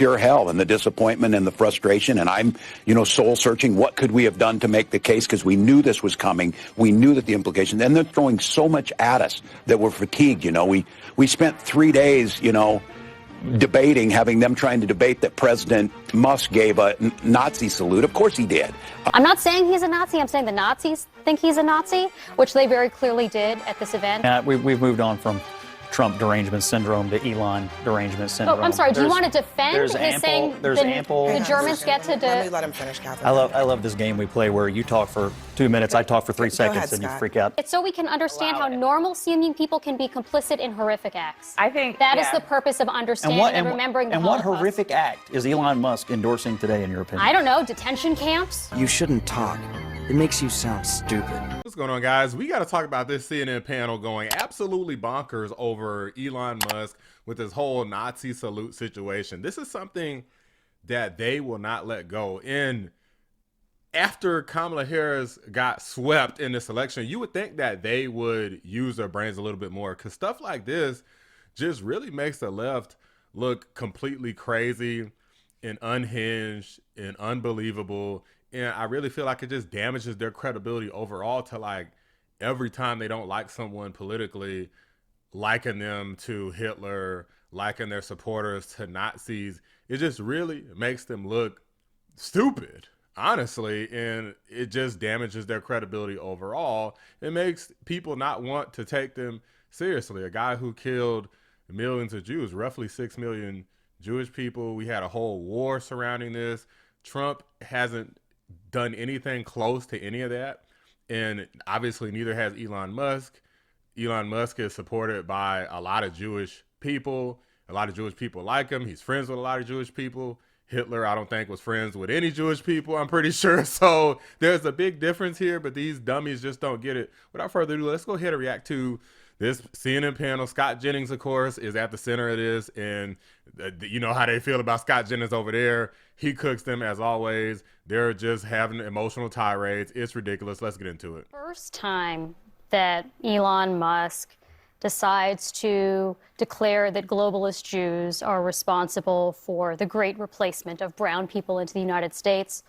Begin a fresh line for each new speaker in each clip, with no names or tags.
pure hell, and the disappointment and the frustration. And I'm, soul searching. What could we have done to make the case? Because we knew this was coming. We knew that the implications, and they're throwing so much at us that we're fatigued. We spent 3 days, debating, having them trying to debate that President Musk gave a Nazi salute. Of course he did.
I'm not saying he's a Nazi. I'm saying the Nazis think he's a Nazi, which they very clearly did at this event.
We've moved on from Trump derangement syndrome to Elon derangement syndrome.
Oh, I'm sorry. Do you want to defend his saying
the
Germans get to...
Let me let him finish, Catherine.
I love this game we play where you talk for 2 minutes, I talk for 3 seconds, and you freak out.
It's so we can understand how normal seeming people can be complicit in horrific acts.
I think
that is the purpose of understanding and remembering the Holocaust.
And what horrific act is Elon Musk endorsing today, in your opinion?
I don't know. Detention camps?
You shouldn't talk. It makes you sound stupid.
What's going on, guys? We got to talk about this CNN panel going absolutely bonkers over Elon Musk with this whole Nazi salute situation. This is something that they will not let go. And after Kamala Harris got swept in this election, you would think that they would use their brains a little bit more, because stuff like this just really makes the left look completely crazy and unhinged and unbelievable. And I really feel like it just damages their credibility overall to, like, every time they don't like someone politically, liken them to Hitler, liken their supporters to Nazis. It just really makes them look stupid, honestly. And it just damages their credibility overall. It makes people not want to take them seriously. A guy who killed millions of Jews, roughly 6 million Jewish people. We had a whole war surrounding this. Trump hasn't done anything close to any of that, and obviously neither has Elon Musk. Elon Musk is supported by a lot of Jewish people. A lot of Jewish people like him. He's friends with a lot of Jewish people. Hitler, I don't think, was friends with any Jewish people, I'm pretty sure. So there's a big difference here, but these dummies just don't get it. Without further ado, let's go ahead and react to this CNN panel. Scott Jennings, of course, is at the center of this, and you know how they feel about Scott Jennings over there. He cooks them as always. They're just having emotional tirades. It's ridiculous. Let's get into it.
First time that Elon Musk decides to declare that globalist Jews are responsible for the great replacement of brown people into the United States.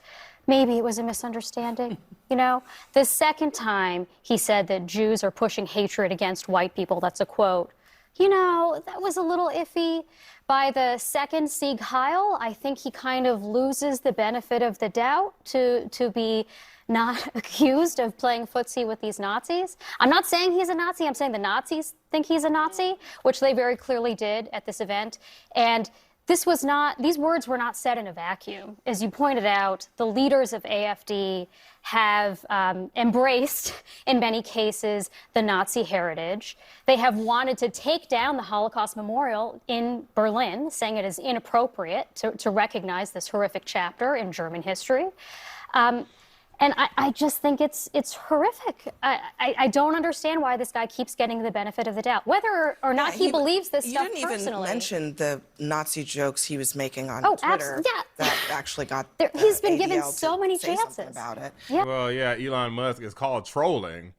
Maybe it was a misunderstanding, The second time he said that Jews are pushing hatred against white people, that's a quote, that was a little iffy. By the second Sieg Heil, I think he kind of loses the benefit of the doubt to be not accused of playing footsie with these Nazis. I'm not saying he's a Nazi. I'm saying the Nazis think he's a Nazi, which they very clearly did at this event. And these words were not said in a vacuum. As you pointed out, the leaders of AfD have embraced, in many cases, the Nazi heritage. They have wanted to take down the Holocaust Memorial in Berlin, saying it is inappropriate to recognize this horrific chapter in German history. And I just think it's horrific. I don't understand why this guy keeps getting the benefit of the doubt, whether or not he believes this stuff personally.
You didn't even mention the Nazi jokes he was making on Twitter. That actually got
he's been given
ADL
so many chances
about it.
Yeah.
Well, yeah, Elon Musk is called trolling.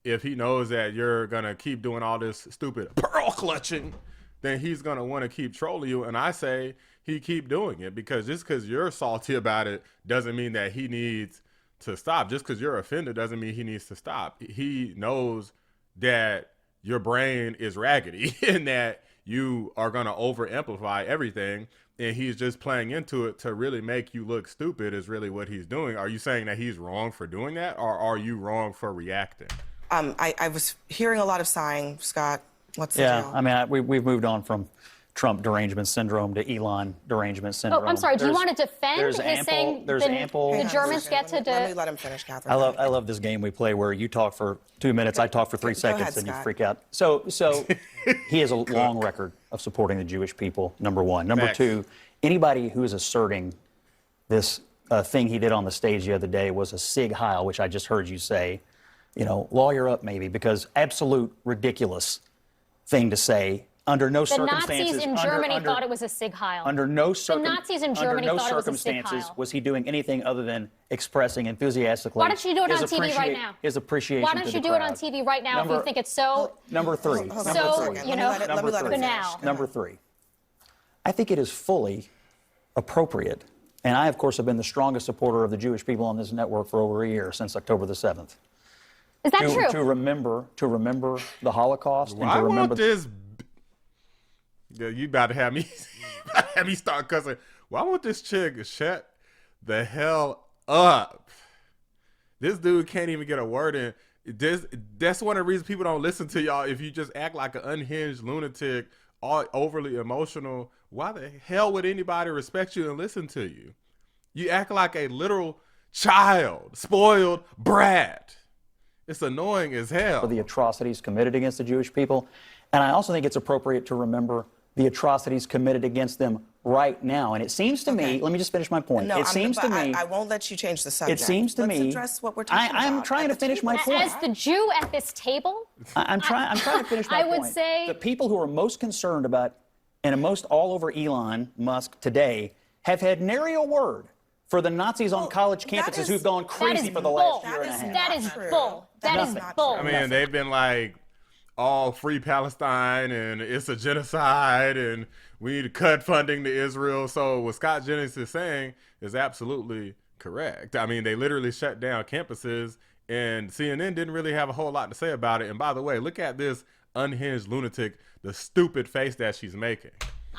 If he knows that you're gonna keep doing all this stupid pearl clutching, then he's gonna want to keep trolling you. And I say he keep doing it, because just because you're salty about it doesn't mean that he needs to stop. Just because you're offended doesn't mean he needs to stop. He knows that your brain is raggedy and that you are going to over amplify everything, and he's just playing into it to really make you look stupid is really what he's doing. Are you saying that he's wrong for doing that, or are you wrong for reacting?
I was hearing a lot of sighing, Scott. What's the deal?
I mean, we've moved on from Trump derangement syndrome to Elon derangement syndrome.
Oh, I'm sorry. Do you want to defend his saying the Germans get to...
Let me let him finish, Catherine.
I love this game we play where you talk for 2 minutes, I talk for 3 seconds, and you freak out. So he has a long record of supporting the Jewish people, number one. Number two, anybody who is asserting this thing he did on the stage the other day was a Sieg Heil, which I just heard you say, lawyer up maybe, because absolute ridiculous thing to say. Under no circumstances.
The Nazis in Germany thought it was a Sieg Heil.
The Nazis in Germany thought it was a Sieg Heil.
Was
he doing anything other than expressing enthusiastically?
Why don't you do it on TV right now?
His appreciation.
Why don't you do it on TV right now if you think it's so?
Number three.
Banal.
Number three. I think it is fully appropriate, and I, of course, have been the strongest supporter of the Jewish people on this network for over a year, since October the 7th.
Is that true?
To remember the Holocaust and to
I
remember
want this. Yeah, you about to have me, have me start cussing. Well, I want this chick to shut the hell up. This dude can't even get a word in. That's one of the reasons people don't listen to y'all. If you just act like an unhinged lunatic, all overly emotional, why the hell would anybody respect you and listen to you? You act like a literal child, spoiled brat. It's annoying as hell.
for the atrocities committed against the Jewish people. And I also think it's appropriate to remember the atrocities committed against them right now. And it seems to me, let me just finish my point.
No,
it seems to me,
I won't let you change the subject.
it seems to
Let's
me,
address what we're talking about.
I'm trying to finish my point.
As the Jew at this table,
I'm trying to finish my
I
point.
would say
the people who are most concerned about, and most all over Elon Musk today, have had nary a word for the Nazis on college campuses who've gone crazy for the last year and a half.
That is bull. That is bull.
I mean, they've been like, all free Palestine and it's a genocide and we need to cut funding to Israel. So what Scott Jennings is saying is absolutely correct. I mean, they literally shut down campuses and CNN didn't really have a whole lot to say about it. And by the way, look at this unhinged lunatic, the stupid face that she's making.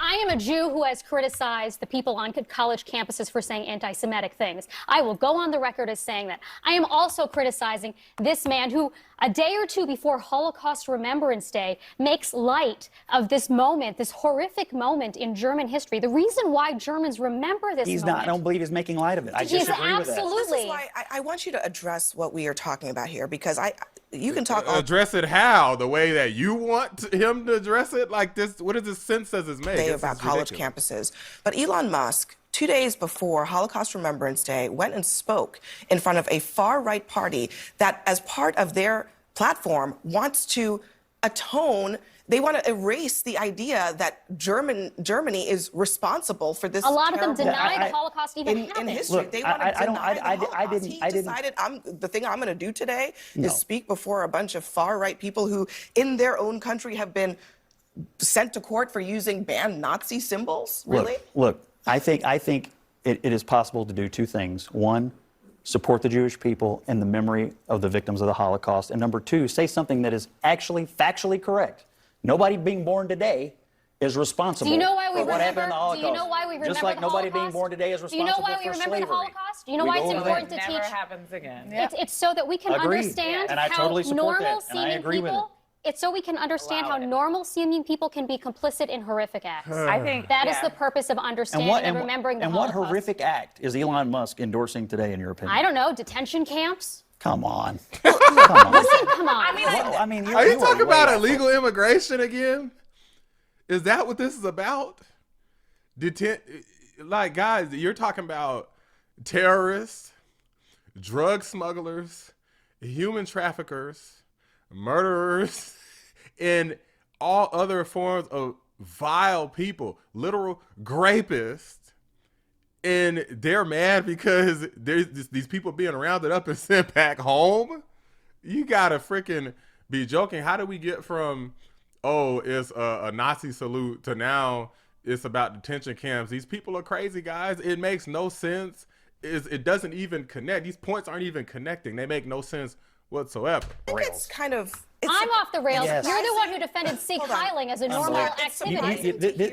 I am a Jew who has criticized the people on college campuses for saying anti-Semitic things. I will go on the record as saying that. I am also criticizing this man who, a day or two before Holocaust Remembrance Day, makes light of this moment, this horrific moment in German history. The reason why Germans remember this
He's
moment.
not, I don't believe he's making light of it. I disagree with that.
Absolutely.
This is why I want you to address what we are talking about here, because you can talk
address it how? The way that you want him to address it? Like this, what does this sense does this make?
about college campuses. But Elon Musk, 2 days before Holocaust Remembrance Day, went and spoke in front of a far-right party that, as part of their platform, wants to atone. They want to erase the idea that Germany is responsible for this.
A lot of them deny the Holocaust even happened.
In history.
Look,
they want to deny the Holocaust. He
I didn't.
decided, the thing I'm going to do today is speak before a bunch of far-right people who, in their own country, have been sent to court for using banned Nazi symbols. Really?
Look, I think it is possible to do two things. One, support the Jewish people and the memory of the victims of the Holocaust. And number two, say something that is actually factually correct. Nobody being born today is responsible
Do you know why we
for what happened in the
remember?
Holocaust.
Do you know why we remember
Just like
the
nobody
Holocaust?
being born today is
Do you know
responsible
why we
for
remember
slavery.
the Holocaust? Do you know
We
why
go
it's
over
important
that.
to
Never
teach?
happens again.
It's so that we can
Agreed.
understand
And I
how
totally support that,
normal
and I
seeming
agree with
people. It's so we can understand
Allow
how
it.
normal seeming people can be complicit in horrific acts.
I think
That is
yeah.
the purpose of understanding and remembering the
and
Holocaust.
what horrific act is Elon Musk endorsing today, in your opinion?
I don't know, detention camps?
Come on.
Come on.
I mean,
Are you
are
talking
way
about
off.
illegal immigration again? Is that what this is about? Like, guys, you're talking about terrorists, drug smugglers, human traffickers, murderers, and all other forms of vile people, literal grapists. And they're mad because there's these people being rounded up and sent back home. You gotta freaking be joking. How do we get from, oh, it's a Nazi salute to now it's about detention camps? These people are crazy, guys. It makes no sense. It doesn't even connect. These points aren't even connecting. They make no sense whatsoever.
I think it's kind of.
I'm off the rails.
Yes.
You're the one who defended Sikh heiling as a normal activity.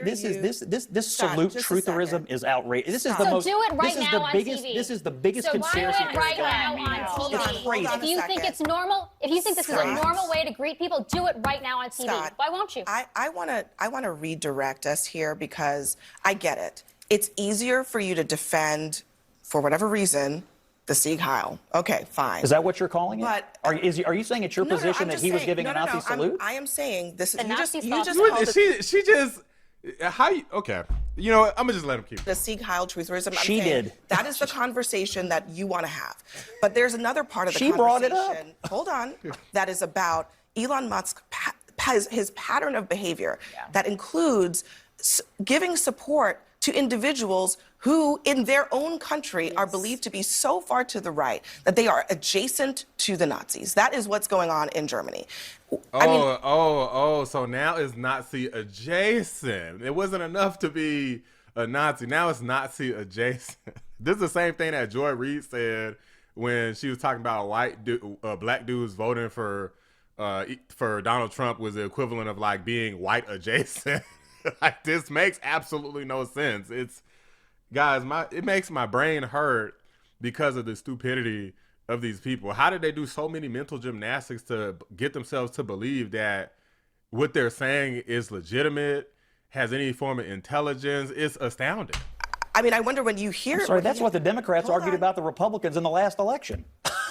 This salute
just a
trutherism
second.
is outrageous. This is
So
the most.
do it right
this is
now
the
on
biggest.
TV.
This is the biggest
So do
conspiracy
it right
theory
now
going
on
It's
TV.
crazy.
If you think it's normal, if you think this is a normal way to greet people, do it right now on TV.
Scott,
Why won't you?
I want to redirect us here because I get it. It's easier for you to defend, for whatever reason, the Sieg Heil. Okay, fine.
Is that what you're calling it?
But-
Are you saying it's your
No,
position
I'm
that
just
he was
saying-
giving
no,
a
no,
Nazi
no,
salute?
I am saying this.
The
You
Nazis
just
thought
called it
She just, how you, okay. You know what? I'm gonna just let him keep it.
the Sieg Heil trutherism. I'm
She
saying
did.
That is the conversation that you want to have. But there's another part of the
She brought it up.
conversation. Hold on. That is about Elon Musk, his pattern of behavior that includes giving support to individuals who, in their own country, are believed to be so far to the right that they are adjacent to the Nazis. That is what's going on in Germany.
So now it's Nazi adjacent. It wasn't enough to be a Nazi. Now it's Nazi adjacent. This is the same thing that Joy Reid said when she was talking about black dudes voting for Donald Trump was the equivalent of like being white adjacent. Like, this makes absolutely no sense. It's, guys, it makes my brain hurt because of the stupidity of these people. How did they do so many mental gymnastics to get themselves to believe that what they're saying is legitimate, has any form of intelligence? It's astounding.
I mean, I wonder when you hear...
Sorry, that's what the Democrats argued about the Republicans in the last election.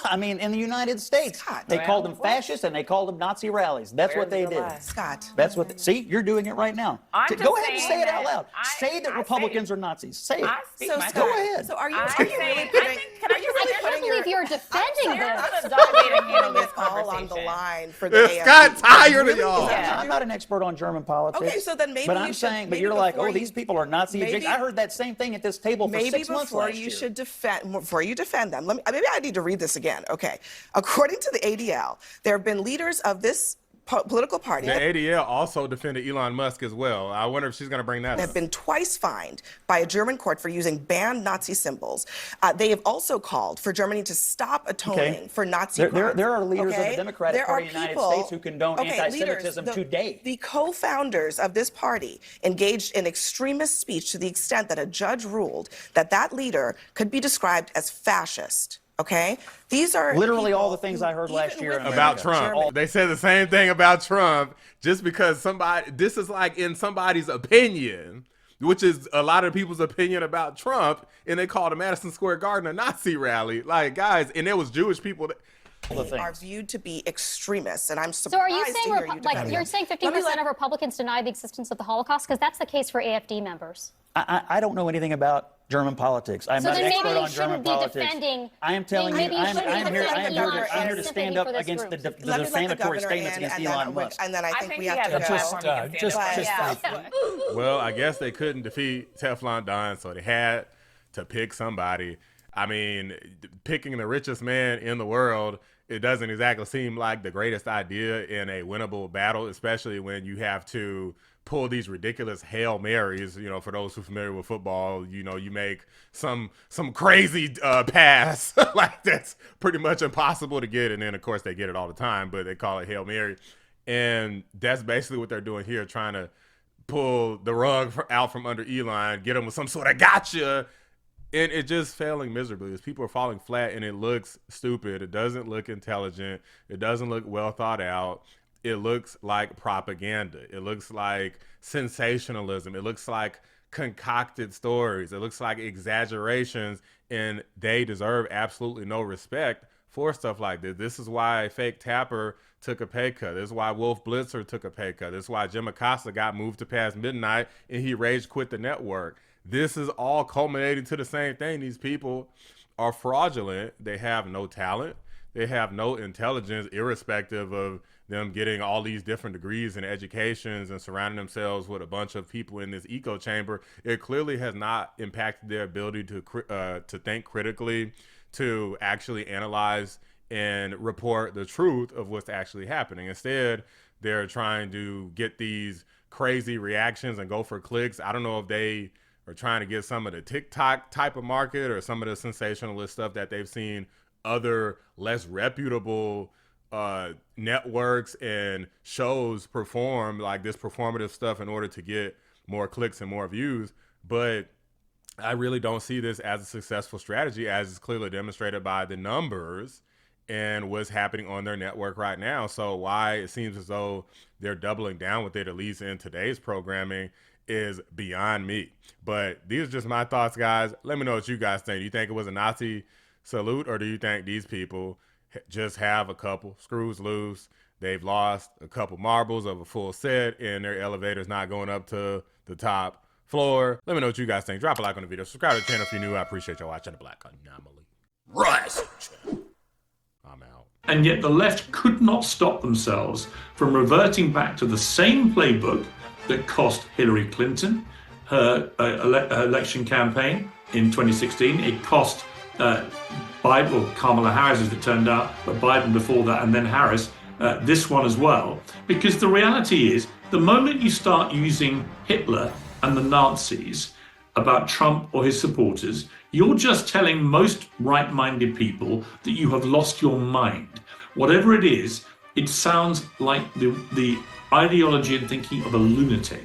I mean, in the United States, they called them fascists and they called them Nazi rallies. That's what they did.
Scott.
That's what. See, you're doing it right now. Go ahead and say it out loud. Say that Republicans are Nazis. Say it.
So, Scott,
go ahead.
So are you really putting...
I can't believe you're defending this.
Putting this all on the line for the AFD.
Scott tired of y'all.
I'm not an export on German politics.
Okay, so then maybe
But I'm saying, but you're like, oh, these people are Nazi adjacent. I heard that same thing at this table for 6 months last year.
Before you defend them, maybe I need to read this again. Okay. According to the ADL, there have been leaders of this political party.
The ADL also defended Elon Musk as well. I wonder if she's going to bring that up.
Have been twice fined by a German court for using banned Nazi symbols. They have also called for Germany to stop atoning for Nazi crimes.
There are leaders of the Democratic Party in the United States who condone anti-Semitism today.
The co-founders of this party engaged in extremist speech to the extent that a judge ruled that that leader could be described as fascist. Okay, these are
literally all the things I heard last year
about Trump. They said the same thing about Trump just because this is like in somebody's opinion, which is a lot of people's opinion about Trump, and they called the Madison Square Garden a Nazi rally. Like, guys, and there was Jewish people that
are viewed to be extremists, and I'm surprised.
So are you saying you're saying 50% of Republicans deny the existence of the Holocaust? Because that's the case for AFD members.
I don't know anything about German politics. I'm not an expert on German politics. I am telling you, I'm here to stand up against the defamatory statements against Elon Musk.
And then I think we have to
just
Well, I guess they couldn't defeat Teflon Don, so they had to pick somebody. I mean, picking the richest man in the world, it doesn't exactly seem like the greatest idea in a winnable battle, especially when you have to pull these ridiculous Hail Marys. You know, for those who are familiar with football, you know, you make some crazy pass like that's pretty much impossible to get, and then of course they get it all the time, but they call it Hail Mary, and that's basically what they're doing here, trying to pull the rug out from under Elon, get him with some sort of gotcha. And it just failing miserably. As people are falling flat, and it looks stupid. It doesn't look intelligent. It doesn't look well thought out. It looks like propaganda. It looks like sensationalism. It looks like concocted stories. It looks like exaggerations, and they deserve absolutely no respect for stuff like this. This is why Fake Tapper took a pay cut. This is why Wolf Blitzer took a pay cut. This is why Jim Acosta got moved to past midnight, and he rage quit the network. This is all culminating to the same thing. These people are fraudulent. They have no talent. They have no intelligence, irrespective of them getting all these different degrees and educations and surrounding themselves with a bunch of people in this echo chamber. It clearly has not impacted their ability to think critically, to actually analyze and report the truth of what's actually happening. Instead, they're trying to get these crazy reactions and go for clicks. I don't know if they are trying to get some of the TikTok type of market or some of the sensationalist stuff that they've seen other less reputable networks and shows perform, like this performative stuff, in order to get more clicks and more views. But I really don't see this as a successful strategy, as is clearly demonstrated by the numbers and what's happening on their network right now. So why it seems as though they're doubling down with it, at least in today's programming, is beyond me. But these are just my thoughts, guys. Let me know what you guys think. Do you think it was a Nazi salute, or do you think these people just have a couple screws loose? They've lost a couple marbles of a full set, and their elevator's not going up to the top floor. Let me know what you guys think. Drop a like on the video. Subscribe to the channel if you're new. I appreciate y'all watching The Black Anomaly. Rise! I'm out.
And yet the left could not stop themselves from reverting back to the same playbook that cost Hillary Clinton her election campaign in 2016. It cost Biden, or Kamala Harris as it turned out, but Biden before that, and then Harris, this one as well. Because the reality is, the moment you start using Hitler and the Nazis about Trump or his supporters, you're just telling most right-minded people that you have lost your mind. Whatever it is, it sounds like the ideology and thinking of a lunatic.